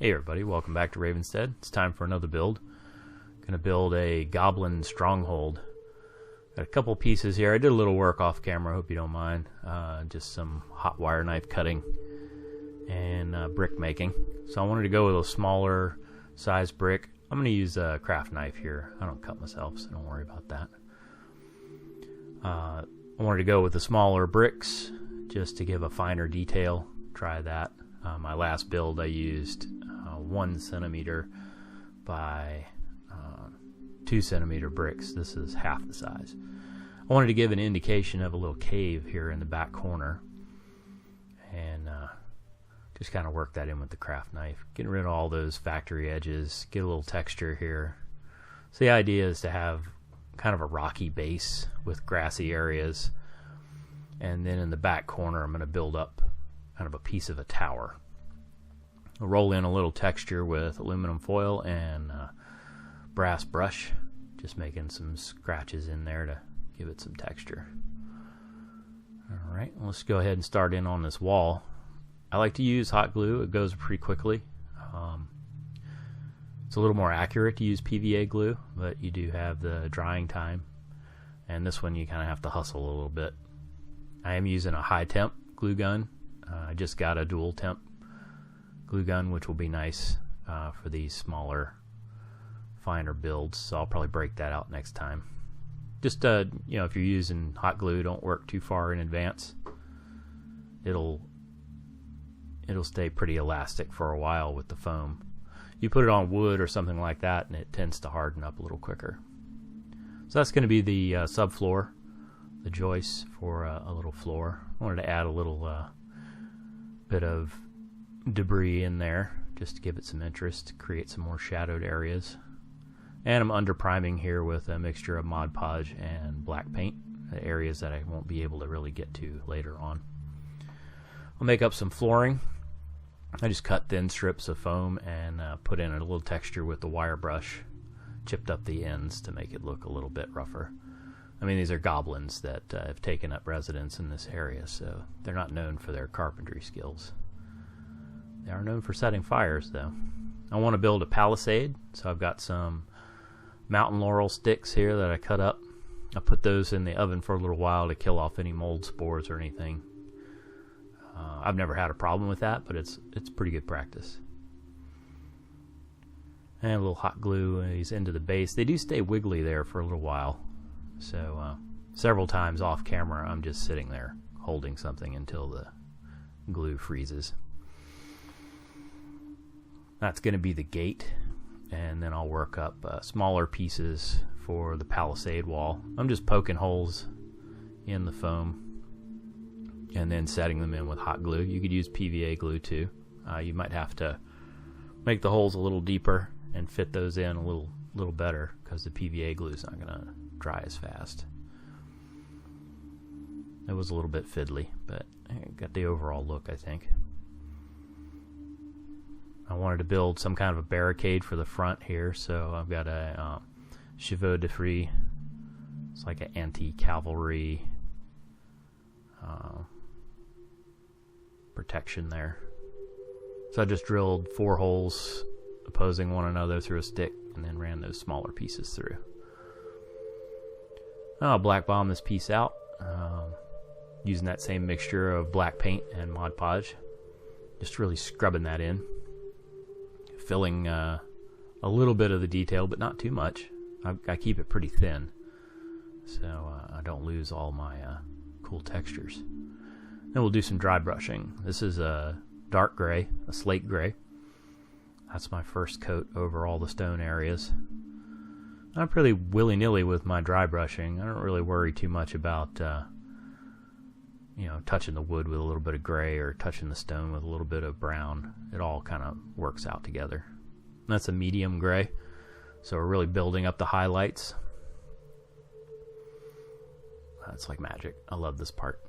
Hey everybody, welcome back to Ravenstead. It's time for another build. Gonna build a Goblin Stronghold. Got a couple pieces here. I did a little work off camera, hope you don't mind. Just some hot wire knife cutting and brick making. So I wanted to go with a smaller size brick. I'm gonna use a craft knife here. I don't cut myself, so don't worry about that. I wanted to go with the smaller bricks just to give a finer detail. Try that. My last build I used 1 centimeter by 2 centimeter bricks. This is half the size. I wanted to give an indication of a little cave here in the back corner and just kind of work that in with the craft knife, getting rid of all those factory edges, get a little texture here. So the idea is to have kind of a rocky base with grassy areas, and then in the back corner I'm going to build up kind of a piece of a tower. I'll roll in a little texture with aluminum foil and brass brush, just making some scratches in there to give it some texture. Alright, let's go ahead and start in on this wall. I like to use hot glue. It goes pretty quickly. It's a little more accurate to use PVA glue, but you do have the drying time, and this one you kind of have to hustle a little bit. I am using a high temp glue gun. I just got a dual temp glue gun, which will be nice for these smaller, finer builds, so I'll probably break that out next time. Just you know, if you're using hot glue, don't work too far in advance. It'll stay pretty elastic for a while with the foam. You put it on wood or something like that and it tends to harden up a little quicker. So that's going to be the subfloor, the joists for a little floor. I wanted to add a little bit of debris in there just to give it some interest, create some more shadowed areas. And I'm under priming here with a mixture of Mod Podge and black paint, the areas that I won't be able to really get to later on. I'll make up some flooring. I just cut thin strips of foam and put in a little texture with the wire brush, chipped up the ends to make it look a little bit rougher. I mean, these are goblins that have taken up residence in this area, so they're not known for their carpentry skills. They are known for setting fires, though. I want to build a palisade, so I've got some mountain laurel sticks here that I cut up. I put those in the oven for a little while to kill off any mold spores or anything. I've never had a problem with that, but it's pretty good practice. And a little hot glue is into the base. They do stay wiggly there for a little while, so several times off camera I'm just sitting there holding something until the glue freezes. That's going to be the gate, and then I'll work up smaller pieces for the palisade wall. I'm just poking holes in the foam and then setting them in with hot glue. You could use PVA glue too. You might have to make the holes a little deeper and fit those in a little better, because the PVA glue is not going to dry as fast. It was a little bit fiddly, but I got the overall look, I think. I wanted to build some kind of a barricade for the front here, so I've got a chevaux de frise. It's like an anti-cavalry protection there. So I just drilled 4 holes opposing one another through a stick and then ran those smaller pieces through. I'll black bomb this piece out using that same mixture of black paint and Mod Podge. Just really scrubbing that in, filling a little bit of the detail, but not too much. I keep it pretty thin so I don't lose all my cool textures. Then we'll do some dry brushing. This is a dark gray, a slate gray. That's my first coat over all the stone areas. I'm pretty willy-nilly with my dry brushing. I don't really worry too much about you know, touching the wood with a little bit of gray or touching the stone with a little bit of brown. It all kind of works out together. That's a medium gray, so we're really building up the highlights. That's like magic. I love this part.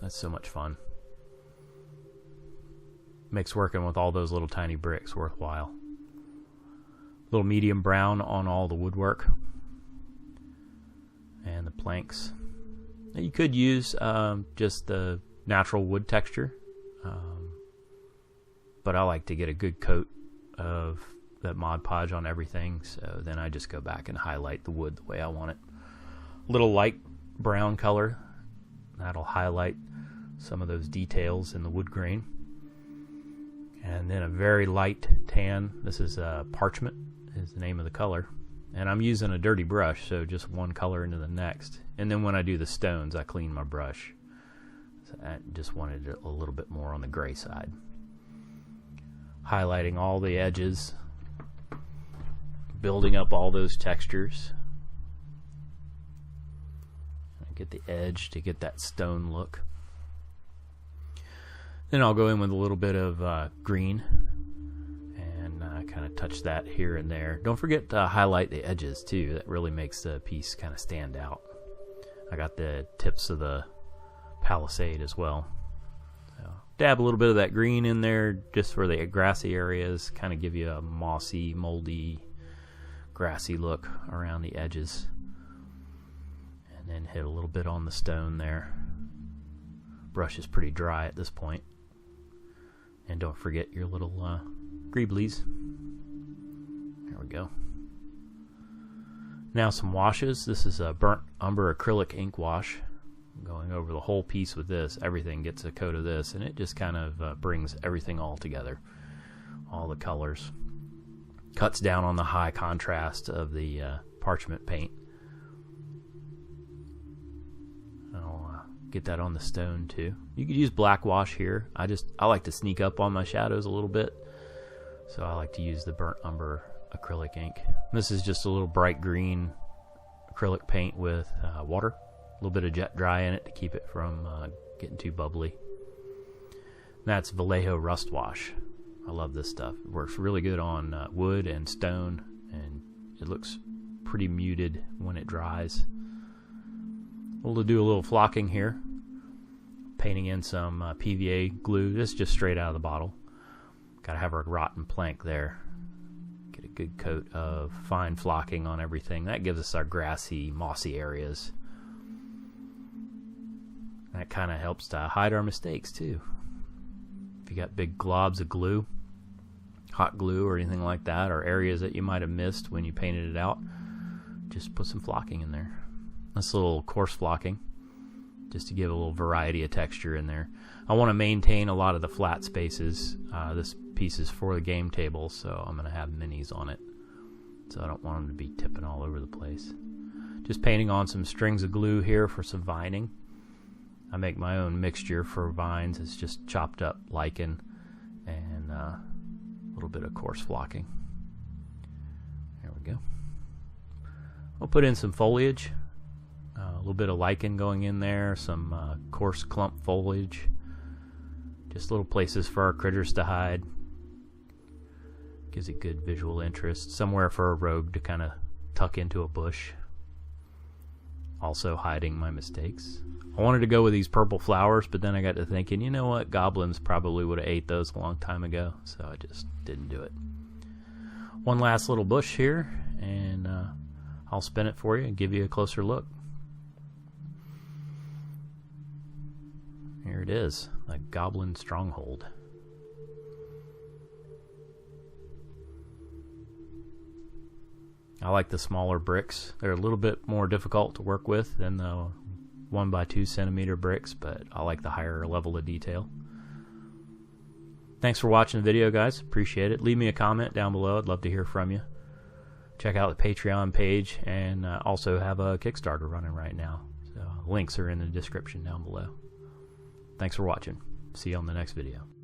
That's so much fun. Makes working with all those little tiny bricks worthwhile. Little medium brown on all the woodwork and the planks. You could use just the natural wood texture, but I like to get a good coat of that Mod Podge on everything, so then I just go back and highlight the wood the way I want it. Little light brown color, that'll highlight some of those details in the wood grain. And then a very light tan, this is parchment is the name of the color. And I'm using a dirty brush, so just one color into the next. And then when I do the stones, I clean my brush. So I just wanted it a little bit more on the gray side. Highlighting all the edges, building up all those textures. Get the edge to get that stone look. Then I'll go in with a little bit of green and kind of touch that here and there. Don't forget to highlight the edges too. That really makes the piece kind of stand out. I got the tips of the Palisade as well. So dab a little bit of that green in there just for the grassy areas, kind of give you a mossy, moldy, grassy look around the edges. And then hit a little bit on the stone there. Brush is pretty dry at this point. And don't forget your little greeblies. There we go. Now some washes. This is a burnt umber acrylic ink wash. Going over the whole piece with this. Everything gets a coat of this, and it just kind of brings everything all together. All the colors. Cuts down on the high contrast of the parchment paint. Get that on the stone too. You could use black wash here. I like to sneak up on my shadows a little bit, so I like to use the burnt umber acrylic ink. This is just a little bright green acrylic paint with water, a little bit of jet dry in it to keep it from getting too bubbly. That's Vallejo rust wash. I love this stuff. It works really good on wood and stone, and it looks pretty muted when it dries. We'll do a little flocking here, painting in some PVA glue. This is just straight out of the bottle. Gotta have our rotten plank there. Get a good coat of fine flocking on everything. That gives us our grassy, mossy areas. That kind of helps to hide our mistakes too. If you got big globs of glue, hot glue or anything like that, or areas that you might have missed when you painted it out, just put some flocking in there. This little coarse flocking, just to give a little variety of texture in there. I want to maintain a lot of the flat spaces. This piece is for the game table, so I'm going to have minis on it. So I don't want them to be tipping all over the place. Just painting on some strings of glue here for some vining. I make my own mixture for vines. It's just chopped up lichen and a little bit of coarse flocking. There we go. I'll put in some foliage. A little bit of lichen going in there, some coarse clump foliage. Just little places for our critters to hide. Gives it good visual interest. Somewhere for a rogue to kind of tuck into a bush. Also hiding my mistakes. I wanted to go with these purple flowers, but then I got to thinking, you know what? Goblins probably would have ate those a long time ago, so I just didn't do it. One last little bush here, and I'll spin it for you and give you a closer look. Here it is, a Goblin Stronghold. I like the smaller bricks. They're a little bit more difficult to work with than the 1 by 2 centimeter bricks, but I like the higher level of detail. Thanks for watching the video, guys. Appreciate it. Leave me a comment down below. I'd love to hear from you. Check out the Patreon page, and also have a Kickstarter running right now. So links are in the description down below. Thanks for watching. See you on the next video.